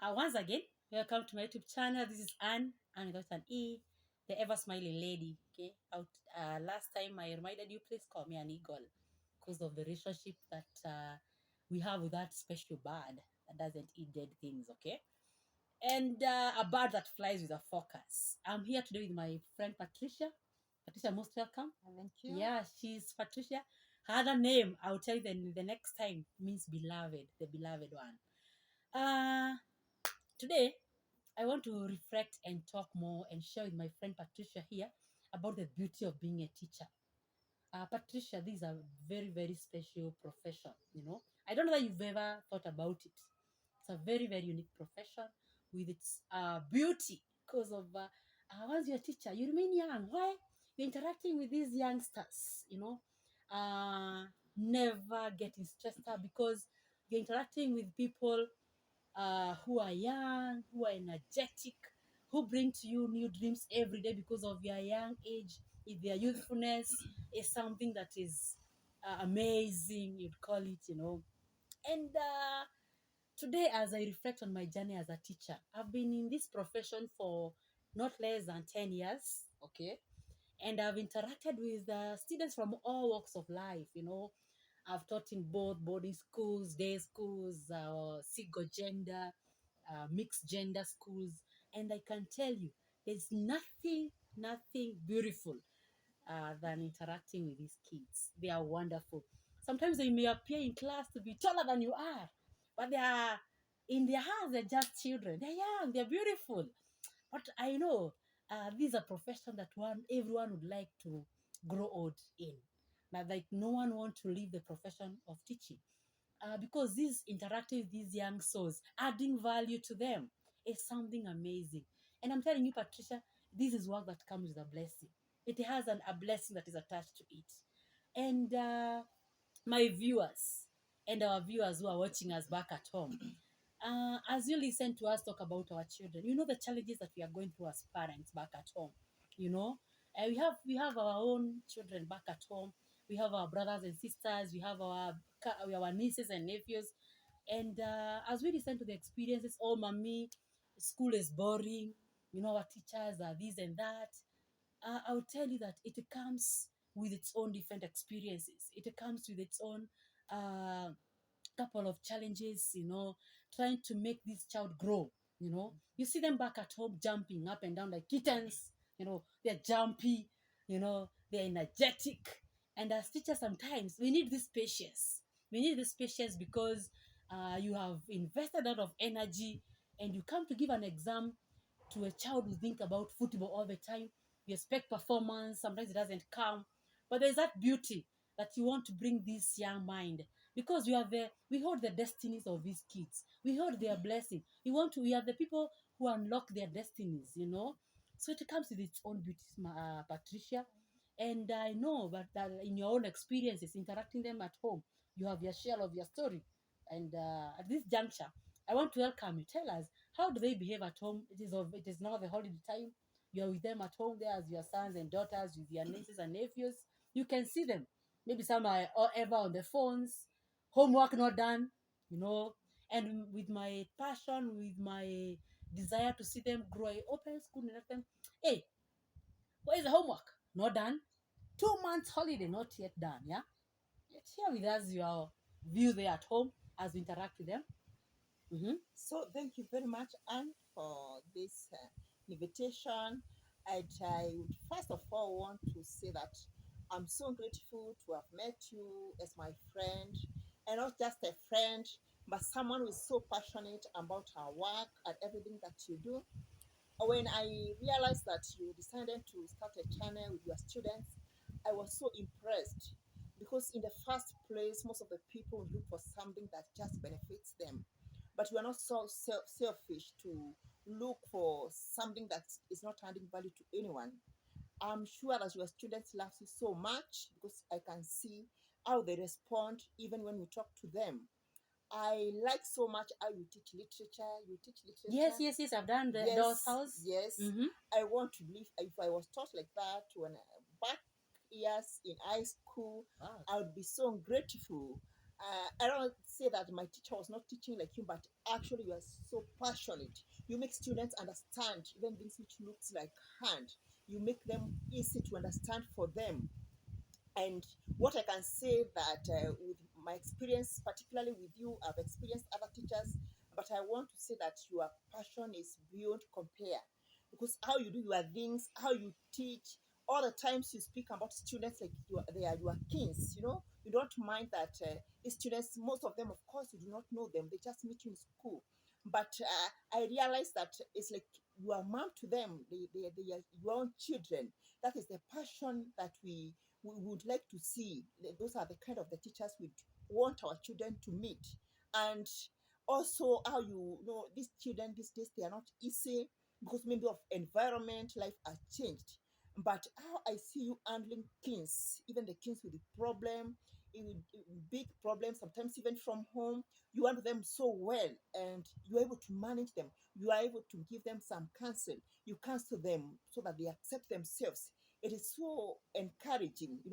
Once again, welcome to my YouTube channel. This is Anne without an E, the ever smiling lady. Okay, last time I reminded you, please call me an eagle because of the relationship that we have with that special bird that doesn't eat dead things. Okay, and a bird that flies with a focus. I'm here today with my friend Patricia. Patricia, most welcome. Thank you. Yeah, she's Patricia. Her other name, I'll tell you the next time, means beloved, the beloved one. Today, I want to reflect and talk more and share with my friend Patricia here about the beauty of being a teacher. Patricia, this is a very, very special profession, I don't know that you've ever thought about it. It's a very, very unique profession with its beauty because of once you're a teacher, you remain young. Why? You're interacting with these youngsters, never getting stressed out because you're interacting with people who are young, who are energetic, who bring to you new dreams every day because of your young age. If their youthfulness is something that is amazing, you'd call it. And today, as I reflect on my journey as a teacher, I've been in this profession for not less than 10 years, okay? And I've interacted with students from all walks of life. I've taught in both boarding schools, day schools, single gender, mixed gender schools, and I can tell you, there's nothing beautiful than interacting with these kids. They are wonderful. Sometimes they may appear in class to be taller than you are, but they are in their hearts. They're just children. They're young. They're beautiful. But I know this is a profession that everyone would like to grow old in. But like no one wants to leave the profession of teaching because this interacting with these young souls, adding value to them is something amazing. And I'm telling you, Patricia, this is work that comes with a blessing. It has a blessing that is attached to it. And my viewers and our viewers who are watching us back at home, as you listen to us talk about our children, you know the challenges that we are going through as parents back at home. You know, we have our own children back at home. We have our brothers and sisters. We have our nieces and nephews. And as we listen to the experiences, oh, mommy, school is boring. Our teachers are this and that. I'll tell you that it comes with its own different experiences. It comes with its own uh, couple of challenges, trying to make this child grow. You see them back at home jumping up and down like kittens, they're jumpy, they're energetic. And as teachers, sometimes we need this patience. We need this patience because you have invested a lot of energy and you come to give an exam to a child who think about football all the time. You expect performance, sometimes it doesn't come. But there's that beauty that you want to bring this young mind because we hold the destinies of these kids. We hold their blessing. We are the people who unlock their destinies. So it comes with its own beauty, Patricia. And I know that in your own experiences, interacting them at home, you have your share of your story. And at this juncture, I want to welcome you. Tell us, how do they behave at home? It is now the holiday time. You're with them at home there as your sons and daughters, with your nieces and nephews. You can see them. Maybe some are ever on the phones, homework not done, you know. And with my passion, with my desire to see them grow, I open school and ask them, hey, what is the homework? Not done. 2 months holiday, not yet done. Yeah. Let's share with us your view there at home as we interact with them. Mm-hmm. So thank you very much, Anne, for this invitation. And I would first of all want to say that I'm so grateful to have met you as my friend, and not just a friend, but someone who is so passionate about her work and everything that you do. When I realized that you decided to start a channel with your students, I was so impressed because in the first place, most of the people look for something that just benefits them. But you are not so selfish to look for something that is not adding value to anyone. I'm sure that your students love you so much because I can see how they respond even when we talk to them. I like so much how you teach literature. You teach literature. Yes. I've done the Yes, Doll's House. yes. Mm-hmm. I want to live. If I was taught like that when back years in high school, Wow. I would be so grateful. I don't say that my teacher was not teaching like you, but actually you are so passionate. You make students understand even things which looks like hard. You make them easy to understand for them. And what I can say that with my experience, particularly with you, I've experienced other teachers, but I want to say that your passion is beyond compare, because how you do your things, how you teach, all the times you speak about students like they are your kings. You don't mind that these students, most of them, of course, you do not know them. They just meet you in school. But I realize that it's like you are mom to them. They are your own children. That is the passion that we would like to see. Those are the kind of the teachers we want our children to meet. And also how these children these days, they are not easy because maybe of environment, life has changed. But how I see you handling kids, even the kids with the problem, big problems, sometimes even from home, you handle them so well, and you're able to manage them. You are able to give them some counsel. You counsel them so that they accept themselves. It is so encouraging. I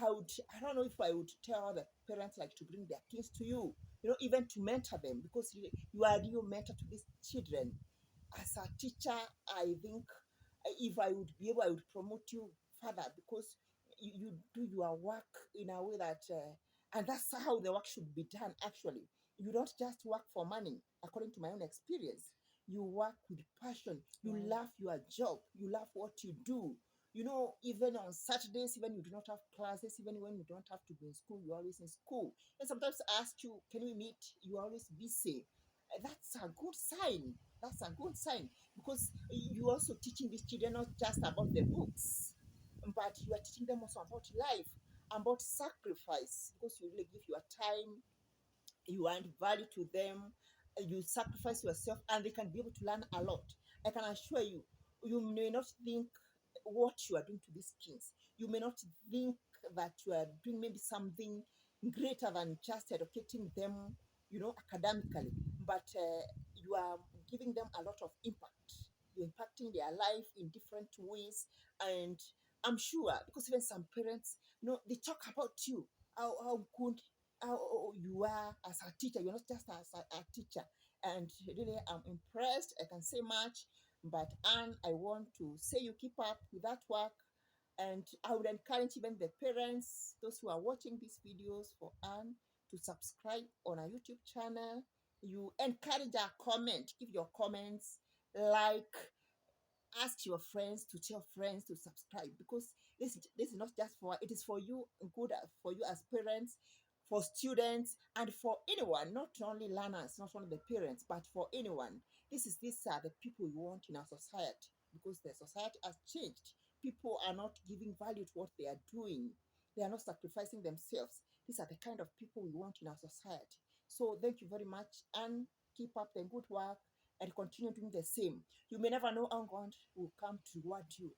don't know if I would tell the parents like to bring their kids to you, even to mentor them, because you are a real mentor to these children. As a teacher, I think if I would be able, I would promote you further, because you do your work in a way that, and that's how the work should be done actually. You don't just work for money, according to my own experience. You work with passion. You Wow. love your job. You love what you do. Even on Saturdays, even you do not have classes, even when you don't have to be in school, you're always in school. And sometimes I ask you, can we meet? You're always busy. That's a good sign. That's a good sign, because you also teaching these children not just about the books, but you are teaching them also about life, about sacrifice, because you really give your time, you add value to them, you sacrifice yourself, and they can be able to learn a lot. I can assure you, you may not think what you are doing to these kids. You may not think that you are doing maybe something greater than just educating them, academically, but you are giving them a lot of impact. You're impacting their life in different ways, and I'm sure, because even some parents, they talk about you, how good, how you are as a teacher. You're not just as a teacher. And really, I'm impressed. I can say much. But Anne, I want to say you keep up with that work. And I would encourage even the parents, those who are watching these videos, for Anne to subscribe on our YouTube channel. You encourage our comment, give your comments, like, ask your friends to tell friends to subscribe, because this is not just for, it is for you, good for you as parents, for students, and for anyone, not only learners, not only the parents, but for anyone. These are the people we want in our society, because the society has changed. People are not giving value to what they are doing. They are not sacrificing themselves. These are the kind of people we want in our society. So thank you very much, and keep up the good work, and continue doing the same. You may never know how God will come to reward you.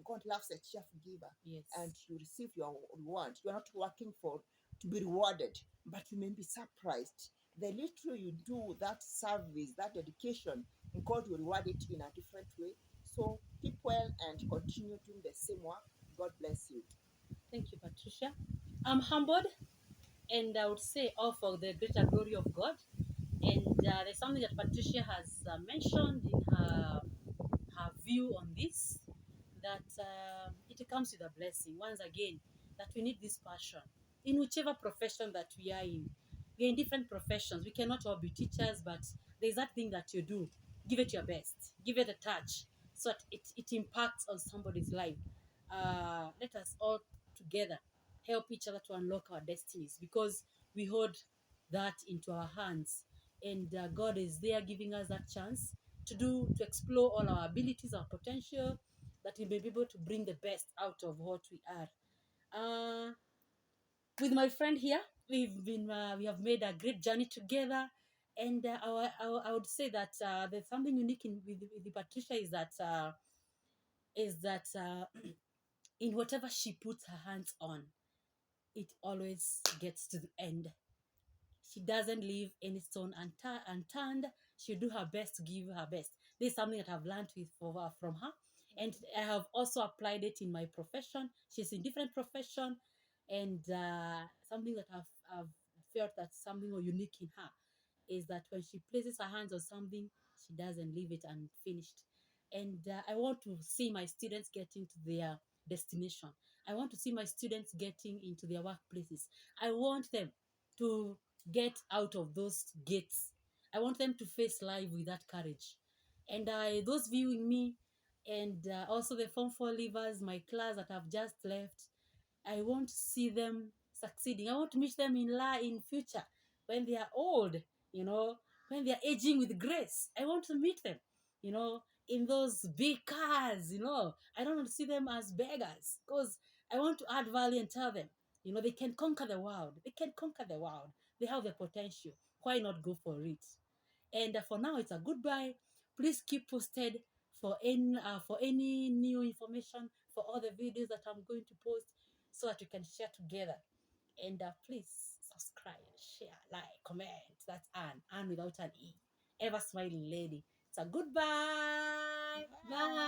God loves a cheerful giver, Yes. and you receive your reward. You are not working for to be rewarded, but you may be surprised. The little you do, that service, that dedication, God will reward it in a different way. So keep well and continue doing the same work. God bless you. Thank you, Patricia. I'm humbled, and I would say all for the greater glory of God. And there's something that Patricia has mentioned in her view on this, that it comes with a blessing. Once again, that we need this passion in whichever profession that we are in. We're in different professions. We cannot all be teachers, but there's that thing that you do. Give it your best. Give it a touch so that it impacts on somebody's life. Let us all together help each other to unlock our destinies, because we hold that into our hands, and God is there giving us that chance to explore all our abilities, our potential, that we may be able to bring the best out of what we are. With my friend here, we have made a great journey together, and I would say that there's something unique with Patricia, is that in whatever she puts her hands on, it always gets to the end. She doesn't leave any stone unturned. She'll do her best to give her best. This is something that I've learned from her. And I have also applied it in my profession. She's in different profession, and something that I've felt that something unique in her is that when she places her hands on something, she doesn't leave it unfinished. And I want to see my students getting to their destination. I want to see my students getting into their workplaces. I want them to get out of those gates. I want them to face life with that courage. And those viewing me, and also the Form 4 leavers, my class that I've just left, I want to see them succeeding. I want to meet them in future when they are old, you know, when they are aging with grace. I want to meet them, you know, in those big cars, you know. I don't want to see them as beggars because I want to add value and tell them, you know, they can conquer the world. They can conquer the world. They have the potential. Why not go for it? And for now, it's a goodbye. Please keep posted for any new information, for all the videos that I'm going to post, so that we can share together. And please subscribe, share, like, comment. That's Anne without an E. Ever smiling lady. It's a goodbye. Bye.